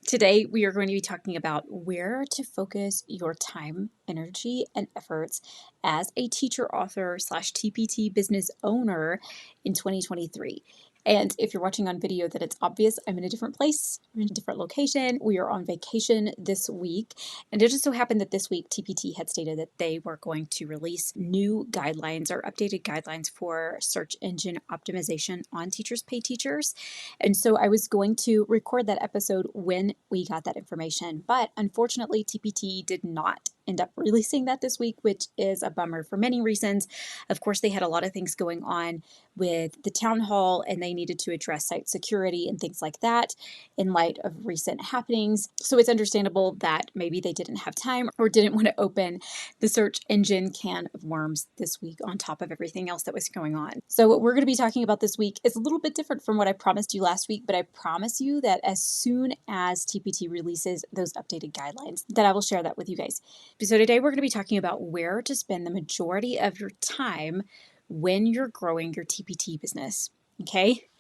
Today, we are going to be talking about where to focus your time, energy, and efforts as a teacher, author, slash TPT business owner in 2023. And if you're watching on video, then it's obvious I'm in a different place. I'm in a different location. We are on vacation this week. And it just so happened that this week, TPT had stated that they were going to release new guidelines or updated guidelines for search engine optimization on Teachers Pay Teachers. And so I was going to record that episode when we got that information. But unfortunately, TPT did not end up releasing that this week, which is a bummer for many reasons. Of course, they had a lot of things going on with the town hall, and they needed to address site security and things like that in light of recent happenings. So it's understandable that maybe they didn't have time or didn't want to open the search engine can of worms this week on top of everything else that was going on. So what we're going to be talking about this week is a little bit different from what I promised you last week, but I promise you that as soon as TPT releases those updated guidelines, that I will share that with you guys. So today we're going to be talking about where to spend the majority of your time when you're growing your TPT business. Okay.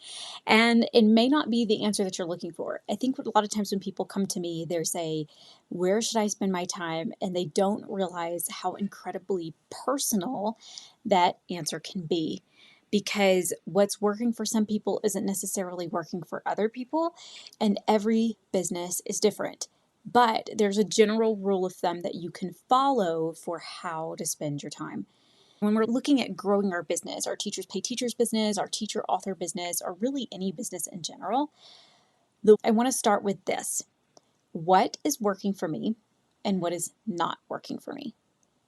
And it may not be the answer that you're looking for. I think a lot of times when people come to me, they say, where should I spend my time? And they don't realize how incredibly personal that answer can be. Because what's working for some people isn't necessarily working for other people, and every business is different. But there's a general rule of thumb that you can follow for how to spend your time. When we're looking at growing our business, our Teachers Pay Teachers business, our teacher author business, or really any business in general, I want to start with this. What is working for me and what is not working for me?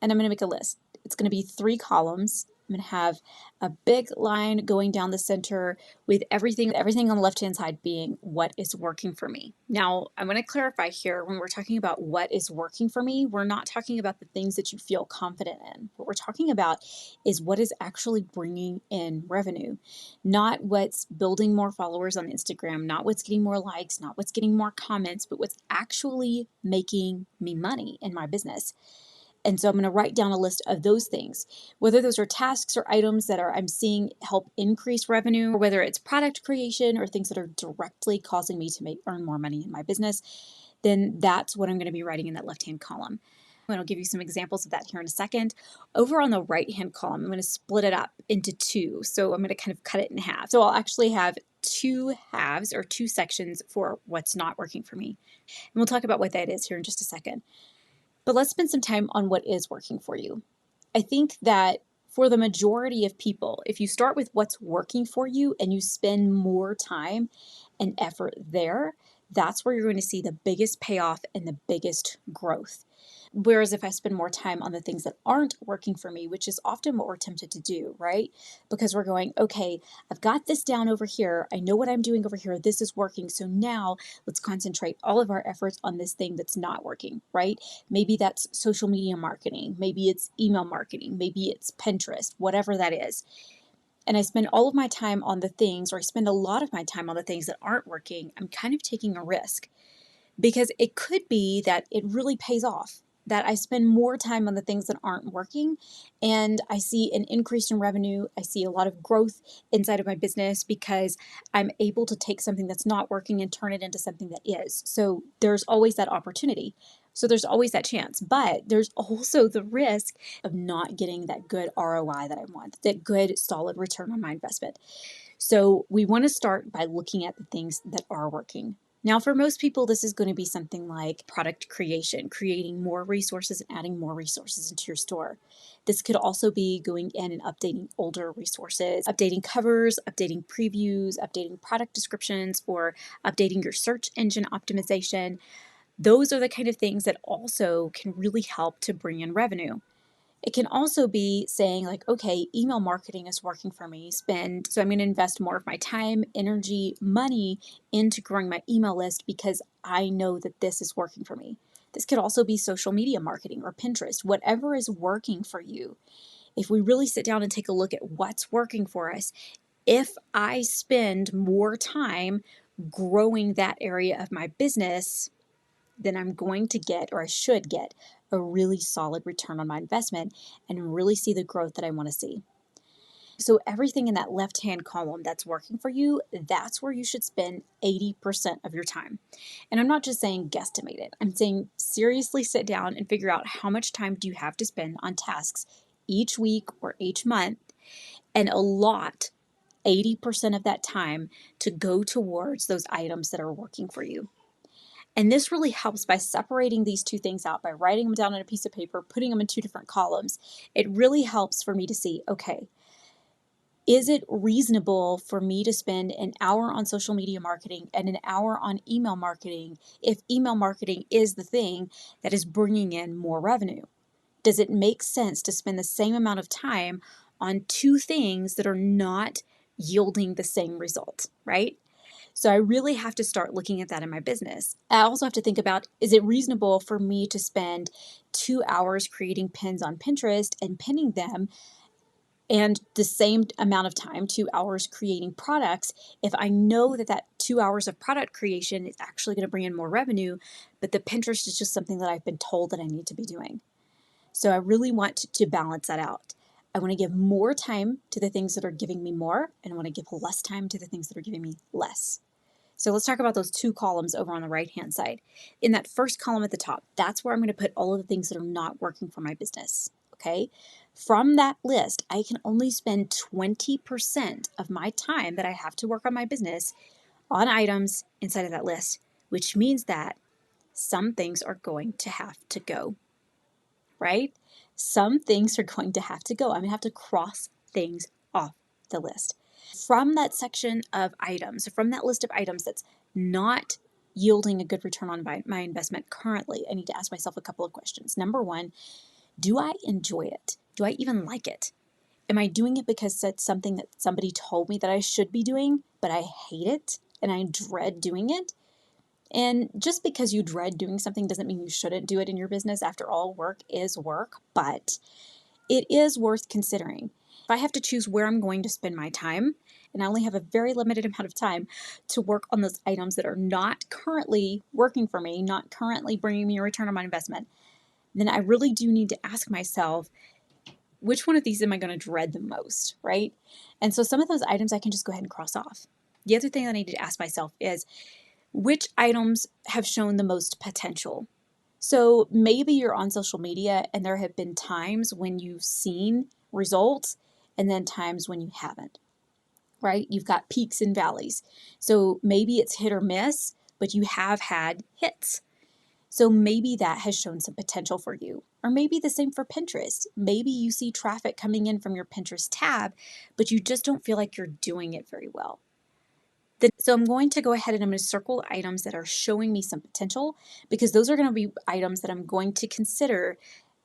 And I'm going to make a list. It's going to be 3 columns. I'm going to have a big line going down the center with everything on the left-hand side being what is working for me. Now, I'm going to clarify here, when we're talking about what is working for me, we're not talking about the things that you feel confident in. What we're talking about is what is actually bringing in revenue, not what's building more followers on Instagram, not what's getting more likes, not what's getting more comments, but what's actually making me money in my business. And so I'm going to write down a list of those things, whether those are tasks or items that I'm seeing help increase revenue, or whether it's product creation or things that are directly causing me to earn more money in my business, then that's what I'm going to be writing in that left-hand column. And I'll give you some examples of that here in a second. Over on the right-hand column, I'm going to split it up into 2. So I'm going to kind of cut it in half. So I'll actually have 2 halves or 2 sections for what's not working for me. And we'll talk about what that is here in just a second. But let's spend some time on what is working for you. I think that for the majority of people, if you start with what's working for you and you spend more time and effort there, that's where you're going to see the biggest payoff and the biggest growth. Whereas if I spend more time on the things that aren't working for me, which is often what we're tempted to do, right? Because we're going, okay, I've got this down over here. I know what I'm doing over here. This is working. So now let's concentrate all of our efforts on this thing that's not working, right? Maybe that's social media marketing. Maybe it's email marketing. Maybe it's Pinterest, whatever that is. And I spend all of my time on the things, or I spend a lot of my time on the things that aren't working. I'm kind of taking a risk because it could be that it really pays off, that I spend more time on the things that aren't working and I see an increase in revenue. I see a lot of growth inside of my business because I'm able to take something that's not working and turn it into something that is. So there's always that opportunity. So there's always that chance, but there's also the risk of not getting that good ROI that I want, that good solid return on my investment. So we want to start by looking at the things that are working. Now, for most people, this is going to be something like product creation, creating more resources and adding more resources into your store. This could also be going in and updating older resources, updating covers, updating previews, updating product descriptions, or updating your search engine optimization. Those are the kind of things that also can really help to bring in revenue. It can also be saying like, okay, email marketing is working for me, so I'm going to invest more of my time, energy, money into growing my email list because I know that this is working for me. This could also be social media marketing or Pinterest, whatever is working for you. If we really sit down and take a look at what's working for us, if I spend more time growing that area of my business, then I'm going to get, or I should get, a really solid return on my investment and really see the growth that I want to see. So everything in that left-hand column that's working for you, that's where you should spend 80% of your time. And I'm not just saying guesstimate it. I'm saying seriously sit down and figure out how much time do you have to spend on tasks each week or each month, and allot 80% of that time to go towards those items that are working for you. And this really helps by separating these two things out, by writing them down on a piece of paper, putting them in two different columns. It really helps for me to see, okay, is it reasonable for me to spend an hour on social media marketing and an hour on email marketing if email marketing is the thing that is bringing in more revenue? Does it make sense to spend the same amount of time on two things that are not yielding the same result, right? So I really have to start looking at that in my business. I also have to think about, is it reasonable for me to spend 2 hours creating pins on Pinterest and pinning them, and the same amount of time, 2 hours creating products, if I know that that 2 hours of product creation is actually going to bring in more revenue, but the Pinterest is just something that I've been told that I need to be doing. So I really want to balance that out. I want to give more time to the things that are giving me more, and I want to give less time to the things that are giving me less. So let's talk about those two columns over on the right-hand side. In that first column at the top, that's where I'm going to put all of the things that are not working for my business, okay? From that list, I can only spend 20% of my time that I have to work on my business on items inside of that list, which means that some things are going to have to go, right? Some things are going to have to go. I'm going to have to cross things off the list. From that section of items, from that list of items that's not yielding a good return on my investment currently, I need to ask myself a couple of questions. Number one, do I enjoy it? Do I even like it? Am I doing it because it's something that somebody told me that I should be doing, but I hate it and I dread doing it? And just because you dread doing something doesn't mean you shouldn't do it in your business. After all, work is work, but it is worth considering. If I have to choose where I'm going to spend my time, and I only have a very limited amount of time to work on those items that are not currently working for me, not currently bringing me a return on my investment, then I really do need to ask myself, which one of these am I going to dread the most, right? And so some of those items I can just go ahead and cross off. The other thing I need to ask myself is, which items have shown the most potential? So maybe you're on social media and there have been times when you've seen results and then times when you haven't, right? You've got peaks and valleys. So maybe it's hit or miss, but you have had hits. So maybe that has shown some potential for you. Or maybe the same for Pinterest. Maybe you see traffic coming in from your Pinterest tab, but you just don't feel like you're doing it very well. So I'm going to go ahead and I'm going to circle items that are showing me some potential, because those are going to be items that I'm going to consider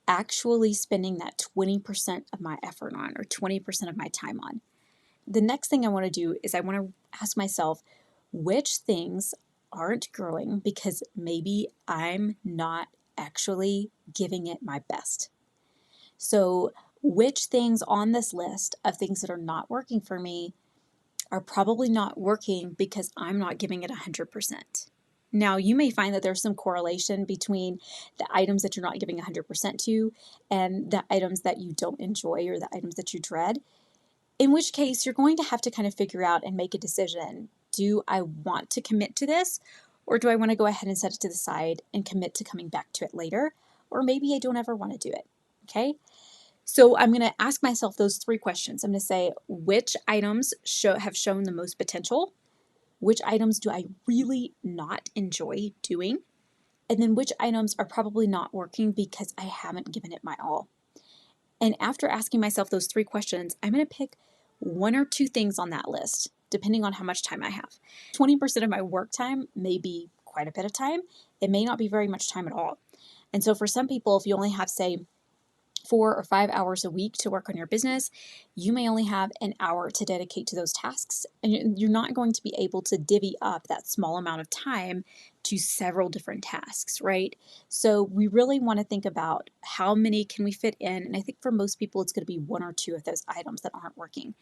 actually spending that 20% of my effort on, or 20% of my time on. The next thing I want to do is I want to ask myself, which things aren't growing because maybe I'm not actually giving it my best. So which things on this list of things that are not working for me are probably not working because I'm not giving it 100%. Now, you may find that there's some correlation between the items that you're not giving 100% to and the items that you don't enjoy or the items that you dread, in which case you're going to have to kind of figure out and make a decision. Do I want to commit to this, or do I want to go ahead and set it to the side and commit to coming back to it later? Or maybe I don't ever want to do it, okay? So I'm going to ask myself those three questions. I'm going to say, which items have shown the most potential? Which items do I really not enjoy doing? And then which items are probably not working because I haven't given it my all? And after asking myself those three questions, I'm going to pick one or two things on that list, depending on how much time I have. 20% of my work time may be quite a bit of time. It may not be very much time at all. And so for some people, if you only have, say, 4 or 5 hours a week to work on your business, you may only have an hour to dedicate to those tasks, and you're not going to be able to divvy up that small amount of time to several different tasks, right? So we really want to think about how many can we fit in, and I think for most people it's going to be one or two of those items that aren't working.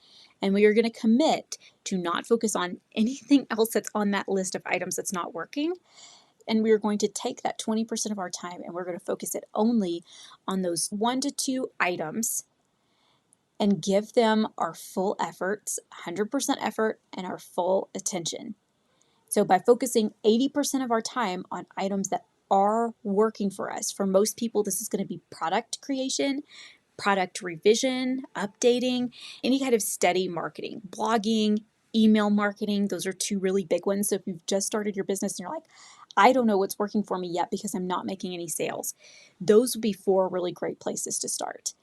And we are going to commit to not focus on anything else that's on that list of items that's not working. And we are going to take that 20% of our time and we're going to focus it only on those 1 to 2 items. and give them our full efforts, 100% effort, and our full attention. So by focusing 80% of our time on items that are working for us, for most people, this is going to be product creation, product revision, updating, any kind of steady marketing, blogging, email marketing. Those are two really big ones. So if you've just started your business and you're like, I don't know what's working for me yet because I'm not making any sales, those would be four really great places to start.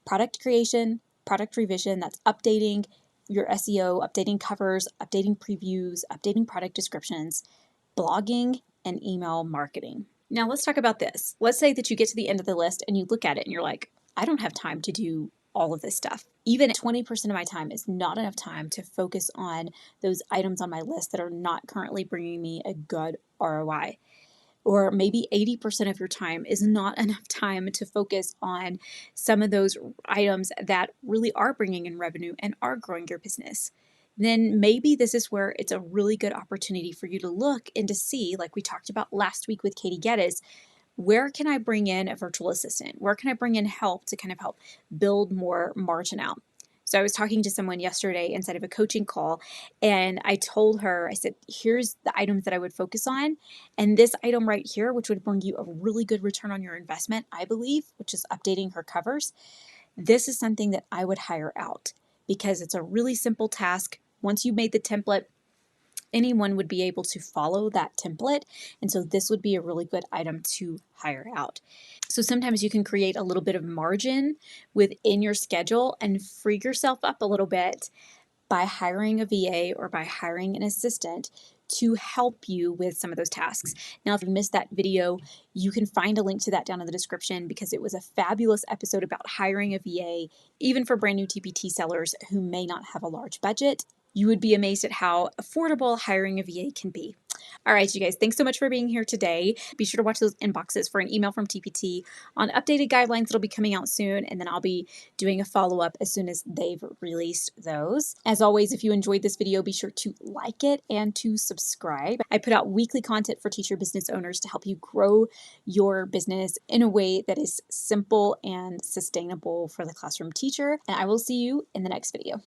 Product creation, product revision, that's updating your SEO, updating covers, updating previews, updating product descriptions, blogging, and email marketing. Now let's talk about this. Let's say that you get to the end of the list and you look at it and you're like, I don't have time to do all of this stuff. Even 20% of my time is not enough time to focus on those items on my list that are not currently bringing me a good ROI. Or maybe 80% of your time is not enough time to focus on some of those items that really are bringing in revenue and are growing your business. Then maybe this is where it's a really good opportunity for you to look and to see, like we talked about last week with Katie Geddes, where can I bring in a virtual assistant? Where can I bring in help to kind of help build more margin out? So I was talking to someone yesterday inside of a coaching call, and I told her, I said, here's the items that I would focus on. And this item right here, which would bring you a really good return on your investment, I believe, which is updating her covers. This is something that I would hire out because it's a really simple task. Once you made the template, anyone would be able to follow that template. And so this would be a really good item to hire out. So sometimes you can create a little bit of margin within your schedule and free yourself up a little bit by hiring a VA or by hiring an assistant to help you with some of those tasks. Now, if you missed that video, you can find a link to that down in the description because it was a fabulous episode about hiring a VA, even for brand new TpT sellers who may not have a large budget. You would be amazed at how affordable hiring a VA can be. All right, you guys, thanks so much for being here today. Be sure to watch those inboxes for an email from TpT on updated guidelines that'll be coming out soon, and then I'll be doing a follow-up as soon as they've released those. As always, if you enjoyed this video, be sure to like it and to subscribe. I put out weekly content for teacher business owners to help you grow your business in a way that is simple and sustainable for the classroom teacher, and I will see you in the next video.